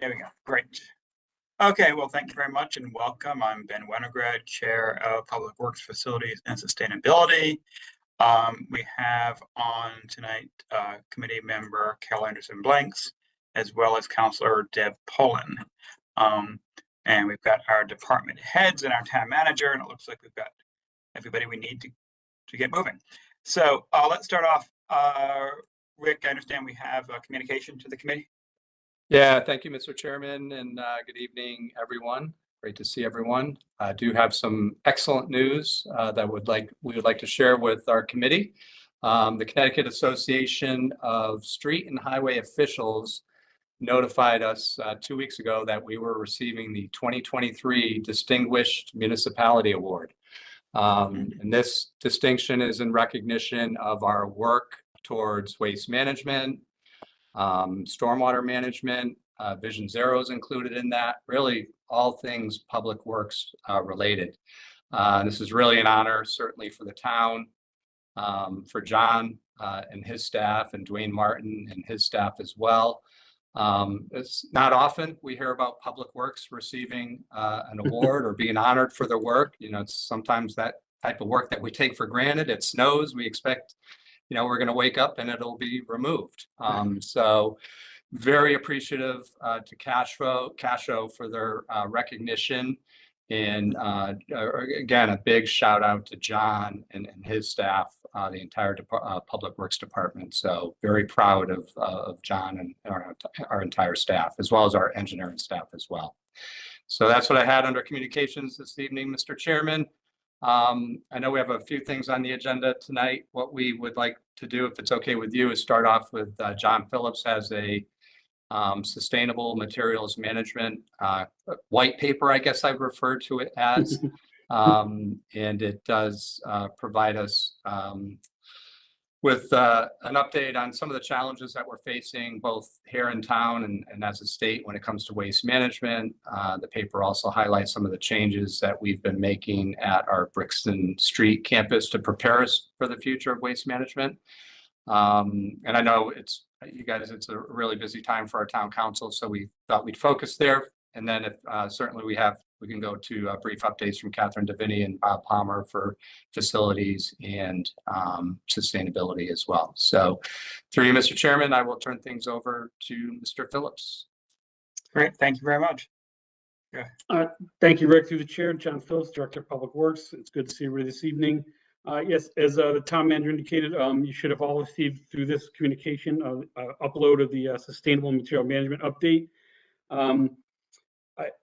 There we go. Great. Okay, well, thank you very much and welcome. I'm Ben Winograd, Chair of Public Works Facilities and Sustainability. We have on tonight committee member Carol Anderson Blanks, as well as Councilor Deb Pullen. And we've got our department heads and our town manager, and it looks like we've got everybody we need to get moving. So let's start off. Rick, I understand we have communication to the committee. Yeah, thank you, Mr. Chairman, and good evening, everyone. Great to see everyone. I do have some excellent news that we would like to share with our committee. The Connecticut Association of Street and Highway Officials notified us 2 weeks ago that we were receiving the 2023 Distinguished Municipality Award. And this distinction is in recognition of our work towards waste management, stormwater management, Vision Zero is included in that, really all things public works related. This is really an honor, certainly for the town, for John and his staff, and Dwayne Martin and his staff as well. It's not often we hear about public works receiving an award or being honored for their work. You know, it's sometimes that type of work that we take for granted. It snows, we expect, you know, we're going to wake up and it'll be removed. So very appreciative to Casho for their recognition. And again, a big shout out to John and his staff, the entire Public Works Department. So very proud of John and our entire staff, as well as our engineering staff as well. So that's what I had under communications this evening, Mr. Chairman. I know we have a few things on the agenda tonight. What we would like to do, if it's okay with you, is start off with John Phillips has a sustainable materials management white paper, I guess I would refer to it as. And it does provide us with an update on some of the challenges that we're facing both here in town and as a state when it comes to waste management. The paper also highlights some of the changes that we've been making at our Brixton Street campus to prepare us for the future of waste management. And I know it's a really busy time for our town council, so we thought we'd focus there. And then if certainly we can go to brief updates from Catherine Davini and Bob Palmer for facilities and sustainability as well. So through you, Mr. Chairman, I will turn things over to Mr. Phillips. Great, thank you very much. Yeah. Thank you, Rick. Through the chair, John Phillips, Director of Public Works. It's good to see you this evening. Yes, as the town manager indicated, you should have all received through this communication upload of the Sustainable Material Management Update.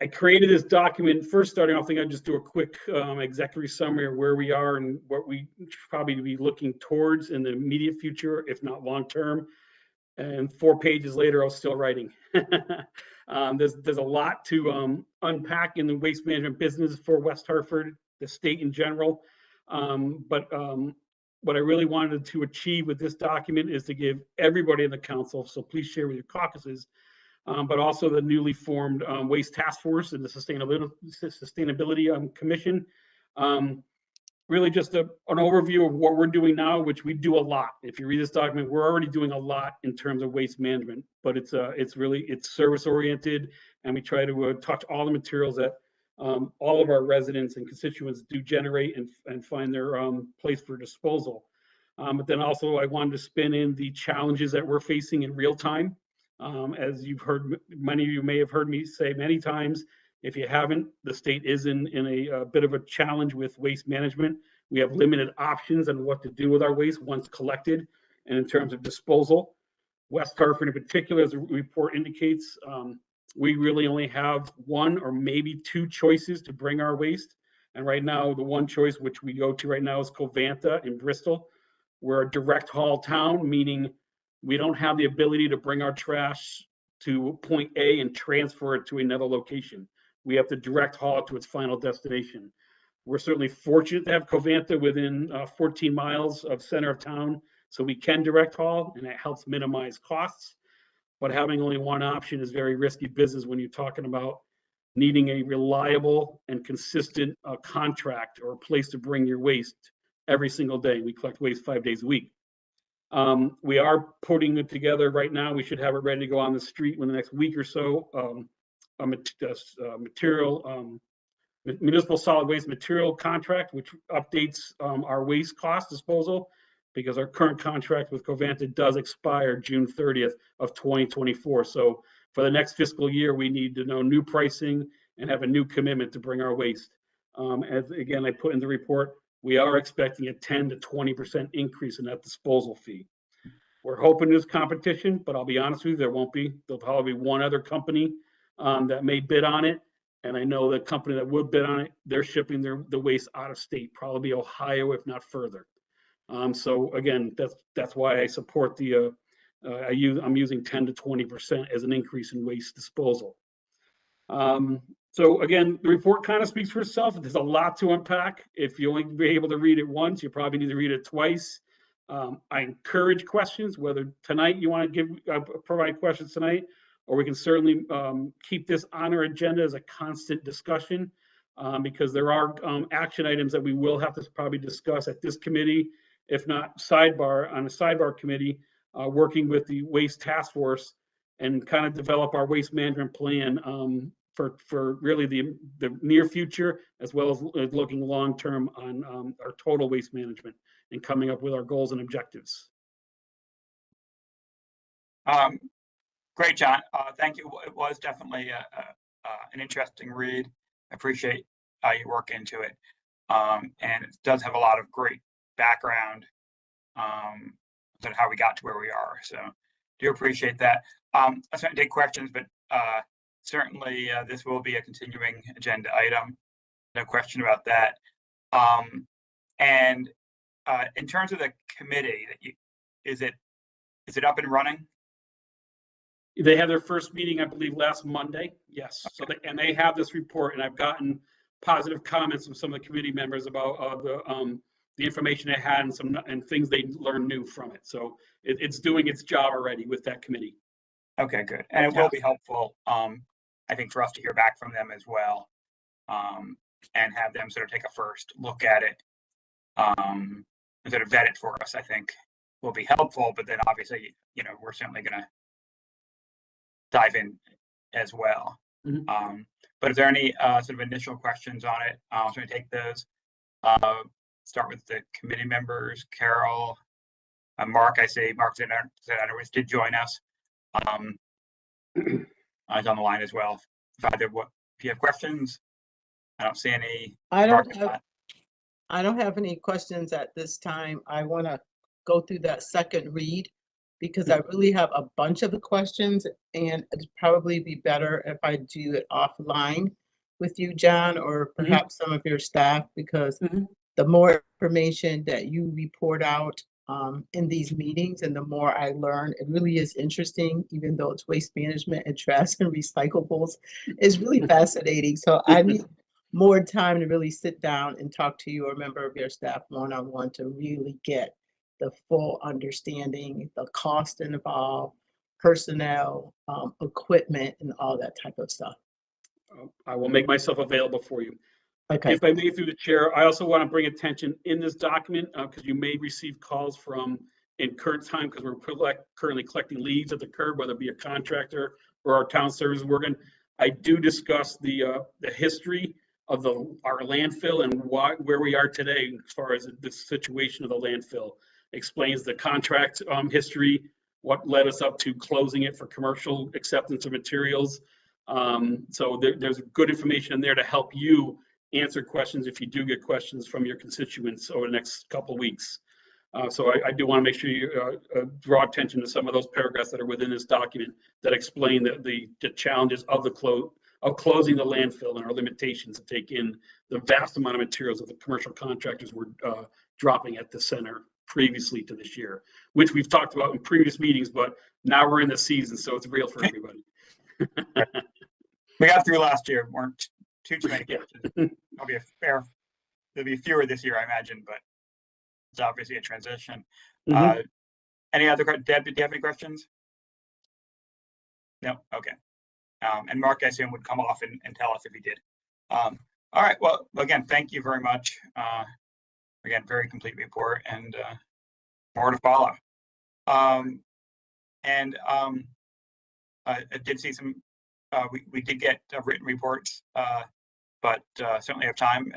I created this document. First, starting off, I think I'd just do a quick executive summary of where we are and what we should probably be looking towards in the immediate future, if not long term. And 4 pages later, I was still writing. There's a lot to unpack in the waste management business for West Hartford, the state in general. But what I really wanted to achieve with this document is to give everybody in the council, so please share with your caucuses, but also the newly formed Waste Task Force and the Sustainability Commission. Really just an overview of what we're doing now, which we do a lot. If you read this document, we're already doing a lot in terms of waste management, but it's service oriented, and we try to touch all the materials that all of our residents and constituents do generate and find their place for disposal. But then also I wanted to spin in the challenges that we're facing in real time. As you've heard, many of you may have heard me say many times, if you haven't, the state is in a bit of a challenge with waste management. We have limited options on what to do with our waste once collected and in terms of disposal. West Hartford in particular, as the report indicates, we really only have 1 or maybe 2 choices to bring our waste. And right now, the one choice which we go to right now is Covanta in Bristol. We're a direct haul town, meaning we don't have the ability to bring our trash to point A and transfer it to another location. We have to direct haul it to its final destination. We're certainly fortunate to have Covanta within 14 miles of center of town, so we can direct haul, and it helps minimize costs. But having only one option is very risky business when you're talking about needing a reliable and consistent contract or a place to bring your waste every single day. We collect waste 5 days a week. We are putting it together right now. We should have it ready to go on the street within the next week or so. Municipal solid waste material contract, which updates our waste cost disposal, because our current contract with Covanta does expire June 30th of 2024. So for the next fiscal year, we need to know new pricing and have a new commitment to bring our waste. As again, I put in the report, we are expecting a 10 to 20% increase in that disposal fee. We're hoping there's competition, but I'll be honest with you, there won't be. There'll probably be one other company that may bid on it. And I know the company that would bid on it, they're shipping the waste out of state, probably Ohio, if not further. So again, that's why I support the I'm using 10 to 20% as an increase in waste disposal. So again, the report kind of speaks for itself. There's a lot to unpack. If you only be able to read it once, you probably need to read it twice. I encourage questions, whether tonight you want to provide questions tonight, or we can certainly keep this on our agenda as a constant discussion, because there are action items that we will have to probably discuss at this committee, if not on a sidebar committee, working with the waste task force and kind of develop our waste management plan for really the near future, as well as looking long term on our total waste management and coming up with our goals and objectives. Great, John. Thank you. It was definitely an interesting read. I appreciate your work into it. And it does have a lot of great background on how we got to where we are. So do appreciate that. I certainly take questions, but certainly this will be a continuing agenda item. No question about that. And in terms of the committee, is it up and running? They had their first meeting, I believe, last Monday. Yes. Okay. So they have this report, and I've gotten positive comments from some of the committee members about the information they had and things they learned new from it. So it's doing its job already with that committee. Okay, good. And it will be helpful, I think, for us to hear back from them as well, and have them sort of take a first look at it, and sort of vet it for us. I think will be helpful. But then obviously, we're certainly going to dive in as well. Mm-hmm. But is there any sort of initial questions on it? I'll try to take those. Start with the committee members. Carol, Mark. I see Mark Zanaris did join us. He's on the line as well. If you have questions, I don't see any. I don't have any questions at this time. I want to go through that second read, because I really have a bunch of the questions, and it'd probably be better if I do it offline with you, John, or perhaps some of your staff, because the more information that you report out in these meetings and the more I learn, it really is interesting, even though it's waste management and trash and recyclables. It's really fascinating. So I need more time to really sit down and talk to you or a member of your staff one-on-one to really get the full understanding, the cost involved, personnel, equipment, and all that type of stuff. I will make myself available for you. Okay. If I may, through the chair, I also want to bring attention in this document, because you may receive calls from in current time, because we're currently collecting leads at the curb, whether it be a contractor or our town services working. I do discuss the history of our landfill and where we are today as far as the situation of the landfill. Explains the contract history, what led us up to closing it for commercial acceptance of materials. So there's good information in there to help you answer questions if you do get questions from your constituents over the next couple of weeks. So I do want to make sure you draw attention to some of those paragraphs that are within this document that explain the challenges of closing the landfill and our limitations to take in the vast amount of materials that the commercial contractors were dropping at the center previously to this year, which we've talked about in previous meetings, but now we're in the season, so it's real for everybody. We got through last year, weren't too many questions. There'll be fewer this year, I imagine, but it's obviously a transition. Any other, Deb, did you have any questions? No? Okay. And Mark, I assume, would come off and tell us if he did. All right, well, again, thank you very much. Again, very complete report, and more to follow. I did see some, we did get written reports, but certainly have time.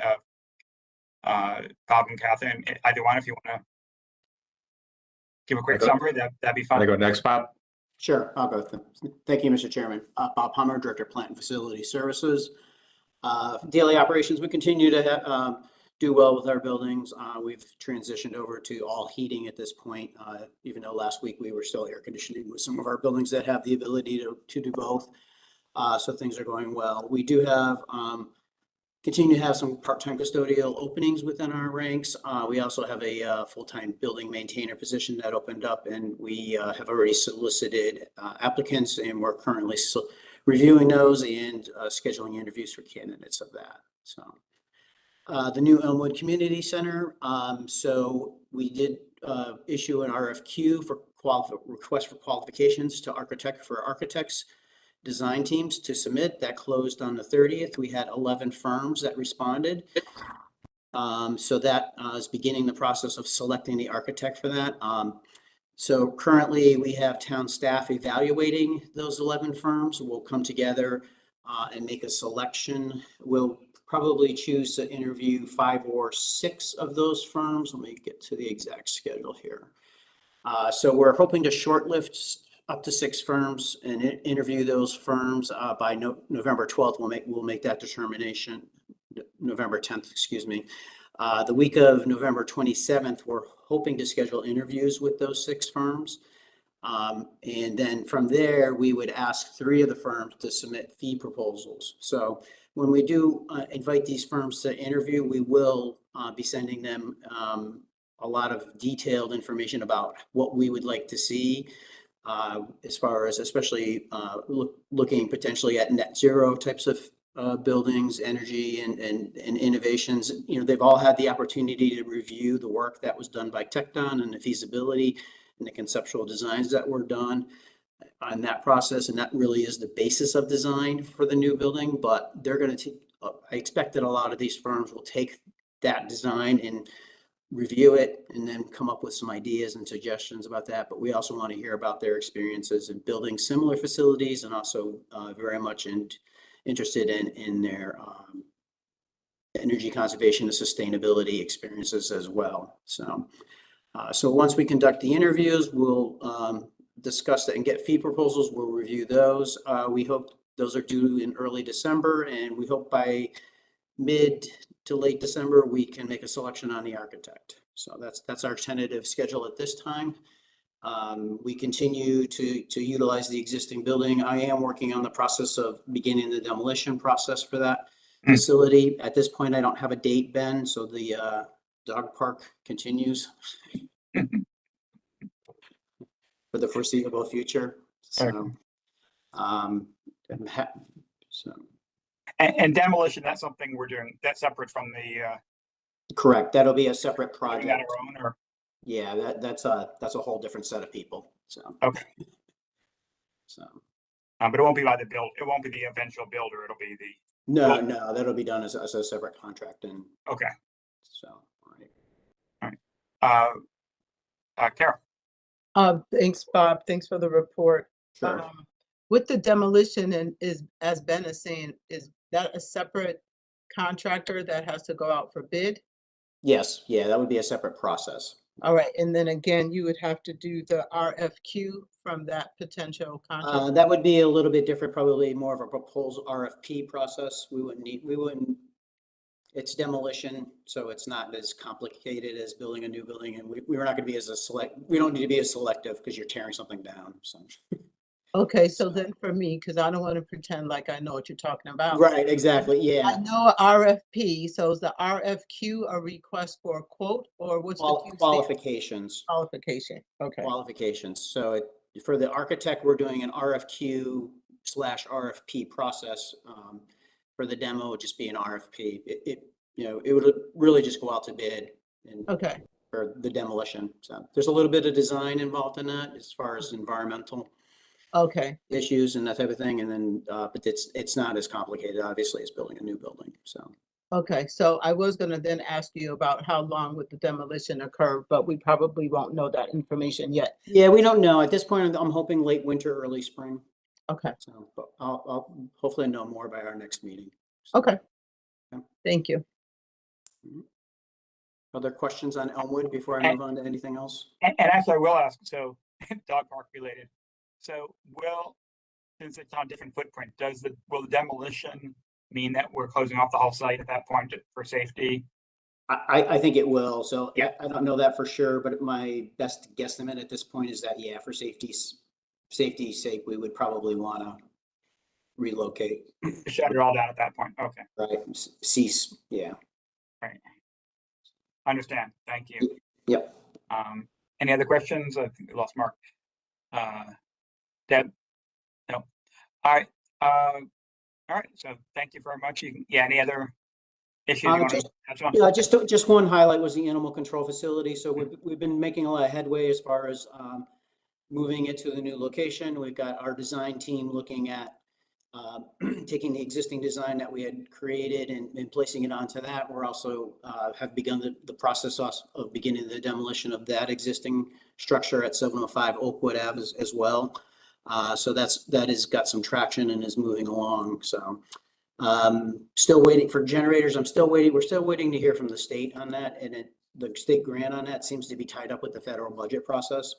Bob and Catherine, either one, if you want to give a quick summary, that'd be I fine. go next, Bob. Sure, I'll go with them. Thank you, Mr. Chairman. Bob Hummer, Director of Plant and Facility Services. Daily operations, we continue to do well with our buildings. We've transitioned over to all heating at this point, even though last week we were still air conditioning with some of our buildings that have the ability to do both. So things are going well. We do have continue to have some part-time custodial openings within our ranks. We also have a full-time building maintainer position that opened up, and we have already solicited applicants, and we're currently reviewing those and scheduling interviews for candidates of that. So the new Elmwood Community Center. So we did issue an RFQ for request for qualifications to architects design teams to submit. That closed on the 30th. We had 11 firms that responded. So that is beginning the process of selecting the architect for that. So currently we have town staff evaluating those 11 firms. We'll come together and make a selection. We'll probably choose to interview 5 or 6 of those firms. Let me get to the exact schedule here. So we're hoping to shortlist up to 6 firms and interview those firms by November 12th. We'll make that determination. November 10th, excuse me. The week of November 27th, we're hoping to schedule interviews with those 6 firms. And then from there, we would ask 3 of the firms to submit fee proposals. So when we do invite these firms to interview, we will be sending them a lot of detailed information about what we would like to see. As far as especially looking potentially at net zero types of buildings, energy and innovations. You know, they've all had the opportunity to review the work that was done by TechDon and the feasibility and the conceptual designs that were done on that process. And that really is the basis of design for the new building. But they're going to, I expect that a lot of these firms will take that design and review it and then come up with some ideas and suggestions about that. But we also want to hear about their experiences in building similar facilities, and also very much interested in their energy conservation and sustainability experiences as well. So once we conduct the interviews, we'll discuss that and get fee proposals. We'll review those. We hope those are due in early December, and we hope by mid to late December, we can make a selection on the architect. So that's our tentative schedule at this time. We continue to utilize the existing building. I am working on the process of beginning the demolition process for that facility. At this point, I don't have a date, Ben, so the dog park continues for the foreseeable future. So, And demolition, that's something we're doing, that's separate from the correct. That'll be a separate doing that project. our own, or Yeah, that's a whole different set of people. So okay. So But it won't be by the build. It won't be the eventual builder. It'll be the no, that'll be done as a separate contract. And okay. so all right. Carol. Thanks, Bob. Thanks for the report. Sure. With the demolition, and is, as Ben is saying, is that a separate contractor that has to go out for bid? Yes, yeah, that would be a separate process. All right, and then again, you would have to do the RFQ from that potential contract. That would be a little bit different, probably more of a proposal RFP process. It's demolition, so it's not as complicated as building a new building, and we're not going to be we don't need to be as selective because you're tearing something down. So. Okay, so then for me, because I don't want to pretend like I know what you're talking about. Right, exactly, yeah. I know RFP, so is the RFQ a request for a quote, or what's the Q stand? Qualifications. Qualification, okay. Qualifications. So for the architect, we're doing an RFQ/RFP process. For the demo, it would just be an RFP. It would really just go out to bid and Okay. for the demolition. So there's a little bit of design involved in that as far as environmental issues and that type of thing. And then, but it's not as complicated, obviously, as building a new building. So, Okay, so I was gonna then ask you about how long would the demolition occur, but we probably won't know that information yet. Yeah, we don't know. At this point, I'm hoping late winter, early spring. Okay, So but I'll hopefully know more by our next meeting. okay. Yeah. Thank you. Other questions on Elmwood before I move on to anything else? And actually, I will ask, so dog park related. So since it's on a different footprint, will the demolition mean that we're closing off the whole site at that point for safety? I think it will. So Yeah. I don't know that for sure, but my best guesstimate at this point is that, yeah, for safety's sake, we would probably want to relocate. Shut it all down at that point. Okay, Right, cease, yeah. right. Understand. Thank you. Yep. Any other questions? I think we lost Mark. Deb? No. All right. All right. So thank you very much. Yeah. Any other issues you want to touch on? Yeah, just one highlight was the animal control facility. So we've been making a lot of headway as far as moving it to the new location. We've got our design team looking at taking the existing design that we had created and placing it onto that. We're also have begun the process of beginning the demolition of that existing structure at 705 Oakwood Ave as well. So that has got some traction and is moving along. So still waiting for generators. We're still waiting to hear from the state on that. And the state grant on that seems to be tied up with the federal budget process.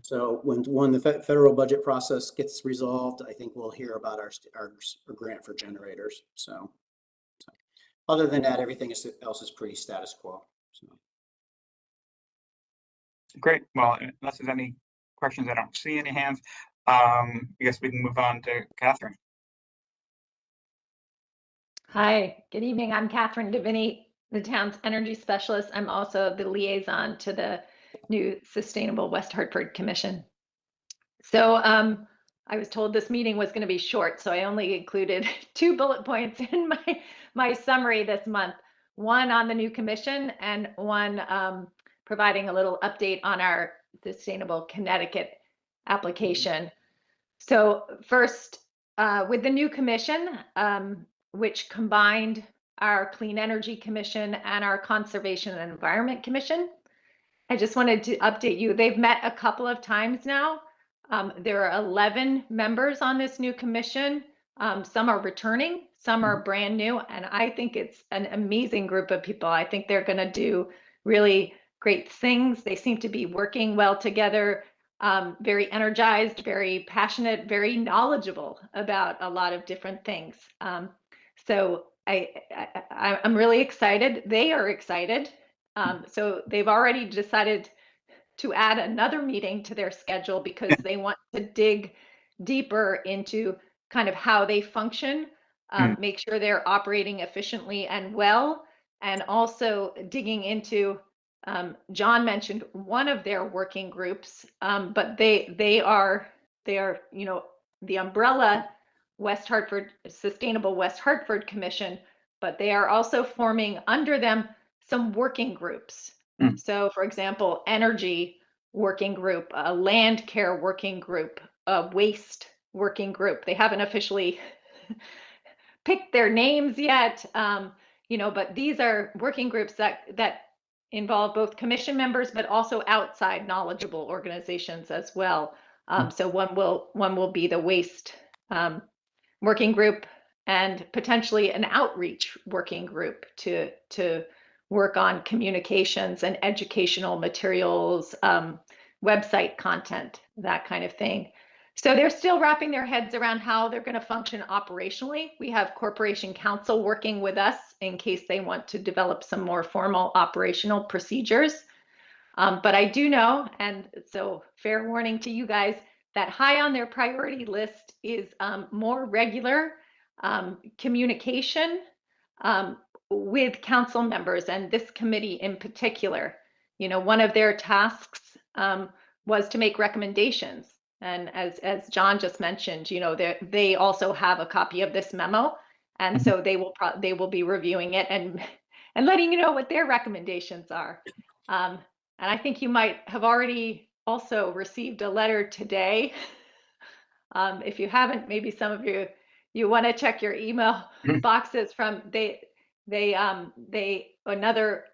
So when the federal budget process gets resolved, I think we'll hear about our grant for generators. So other than that, everything else is pretty status quo. So. Great. Well, unless there's any questions, I don't see any hands. I guess we can move on to Catherine. Hi, good evening. I'm Catherine Deviney, the town's energy specialist. I'm also the liaison to the new Sustainable West Hartford Commission. So I was told this meeting was going to be short, so I only included 2 bullet points in my summary this month. One on the new commission and one providing a little update on our Sustainable Connecticut application. So first, with the new commission, which combined our Clean Energy Commission and our Conservation and Environment Commission, I just wanted to update you. They've met a couple of times now. There are 11 members on this new commission. Some are returning, some are brand new, and I think it's an amazing group of people. I think they're going to do really great things. They seem to be working well together, very energized, very passionate, very knowledgeable about a lot of different things. So I'm really excited. They are excited. So they've already decided to add another meeting to their schedule because they want to dig deeper into kind of how they function, make sure they're operating efficiently and well, and also digging into, John mentioned one of their working groups, but they are, you know, the umbrella West Hartford, Sustainable West Hartford Commission, but they are also forming under them some working groups. So for example, energy working group, a land care working group, a waste working group. They haven't officially picked their names yet, you know, but these are working groups that involve both commission members, but also outside knowledgeable organizations as well. So one will be the waste working group and potentially an outreach working group to work on communications and educational materials, website content, that kind of thing. So they're still wrapping their heads around how they're going to function operationally. We have Corporation Counsel working with us in case they want to develop some more formal operational procedures. But I do know, and so fair warning to you guys, that high on their priority list is more regular communication with council members and this committee in particular. You know, one of their tasks was to make recommendations. And as John just mentioned, you know, they also have a copy of this memo. And so they will be reviewing it and letting you know what their recommendations are. And I think you might have already also received a letter today. If you haven't, maybe some of you want to check your email boxes from Another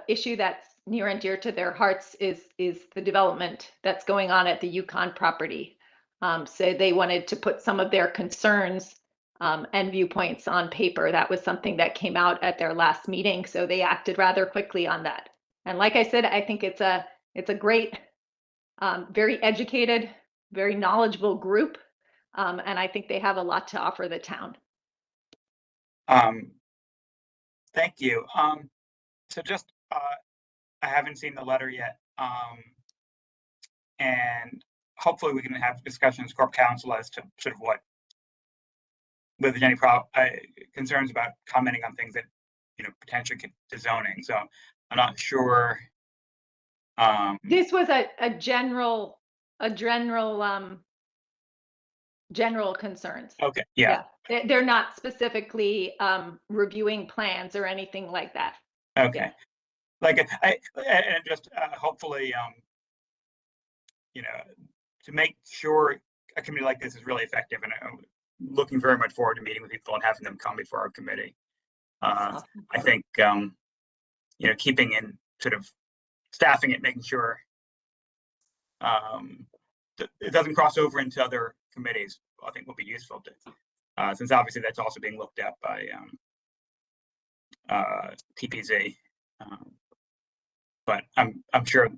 issue that's near and dear to their hearts is the development that's going on at the Yukon property. So they wanted to put some of their concerns and viewpoints on paper. That was something that came out at their last meeting, so they acted rather quickly on that. And like I said, I think it's a great, very educated, very knowledgeable group, and I think they have a lot to offer the town. Thank you. So just, I haven't seen the letter yet. And hopefully we can have discussions, Corp Council, as to sort of whether there's any concerns about commenting on things that, potentially get to zoning. So I'm not sure. This was a general concerns. Okay. Yeah. They're not specifically reviewing plans or anything like that. Okay. Yeah. Like and just hopefully, to make sure a committee like this is really effective, and I'm looking very much forward to meeting with people and having them come before our committee. I think, keeping in sort of staffing it, making sure it doesn't cross over into other committees, I think will be useful to, since obviously that's also being looked at by TPZ. But I'm sure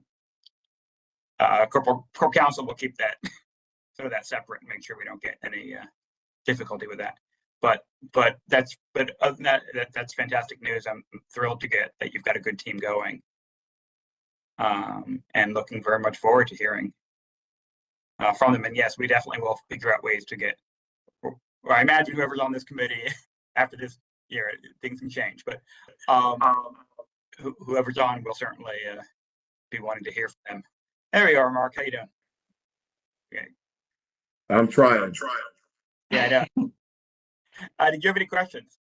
Corp Council will keep that sort of that separate and make sure we don't get any difficulty with that. But other than that, that's fantastic news. I'm thrilled to get that you've got a good team going, and looking very much forward to hearing from them. And yes, we definitely will figure out ways to get. Or I imagine whoever's on this committee after this year, things can change. But whoever's on will certainly be wanting to hear from them. There you are, Mark. How you doing? Okay. I'm trying. Yeah, I know. Did you have any questions?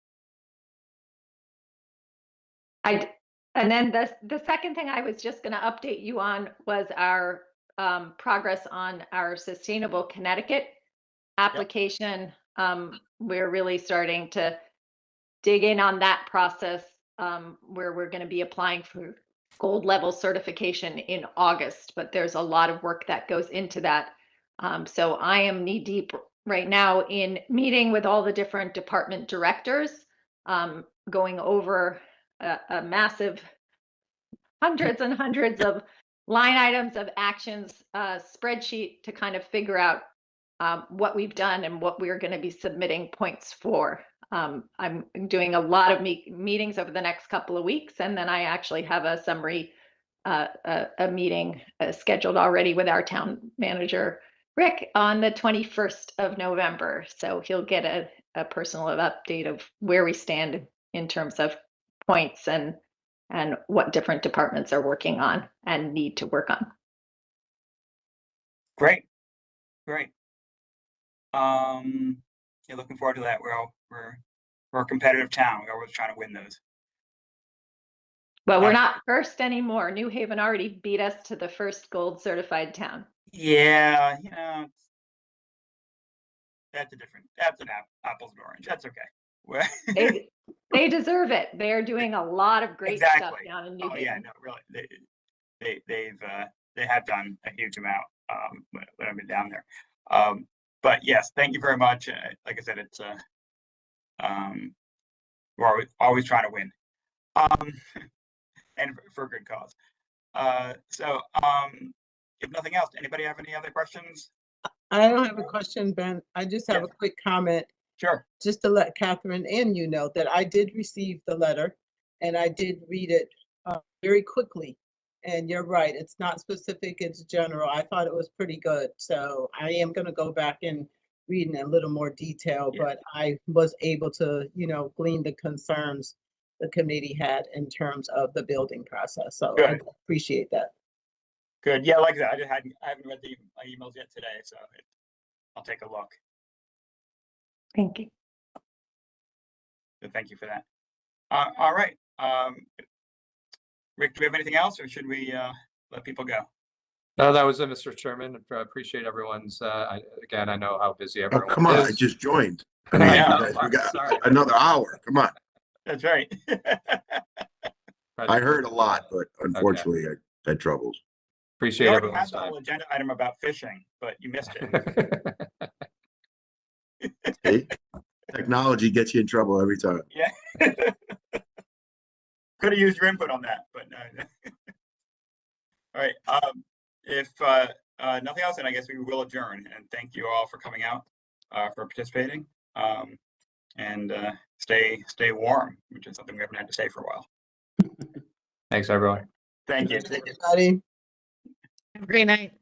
And then the second thing I was just going to update you on was our progress on our Sustainable Connecticut application. Yep. We're really starting to dig in on that process, where we're going to be applying for gold level certification in August, but there's a lot of work that goes into that. So I am knee deep right now in meeting with all the different department directors, going over a massive hundreds and hundreds of line items of actions spreadsheet to kind of figure out what we've done and what we're going to be submitting points for. I'm doing a lot of meetings over the next couple of weeks, and then I actually have a summary a meeting scheduled already with our town manager, Rick, on the 21st of November. So he'll get a personal update of where we stand in terms of points and what different departments are working on and need to work on. Great. Yeah, looking forward to that. We're a competitive town. We're always trying to win those. Well, we're not first anymore. New Haven already beat us to the first gold certified town. Yeah, that's an apples and orange. That's okay. They deserve it. They're doing a lot of great stuff down in New Haven. Yeah, no, really, they have done a huge amount when I've been down there. But yes, thank you very much. Like I said, it's we're always trying to win, and for a good cause. So if nothing else, anybody have any other questions? I don't have a question, Ben. I just have a quick comment. Sure. Just to let Catherine and you know that I did receive the letter and I did read it very quickly. And you're right, it's not specific, it's general. I thought it was pretty good. So I am going to go back and read in a little more detail, but I was able to, glean the concerns the committee had in terms of the building process. So I appreciate that. Good. Yeah, like that. I haven't read my emails yet today, so I'll take a look. Thank you. So thank you for that. All right. Rick, do we have anything else, or should we let people go? No, that was it, Mr. Chairman. I appreciate everyone's. Again, I know how busy everyone is. Come on, I just joined. We got another hour. Come on. That's right. I heard a lot, but unfortunately I had troubles. We Appreciate already everyone's had the time. whole agenda item about fishing, but you missed it. See? Technology gets you in trouble every time. Yeah. Could have used your input on that, but no. All right. If nothing else, then I guess we will adjourn. And thank you all for coming out, for participating, and stay warm, which is something we haven't had to say for a while. Thanks, everyone. Thank you. Everybody. Have a great night.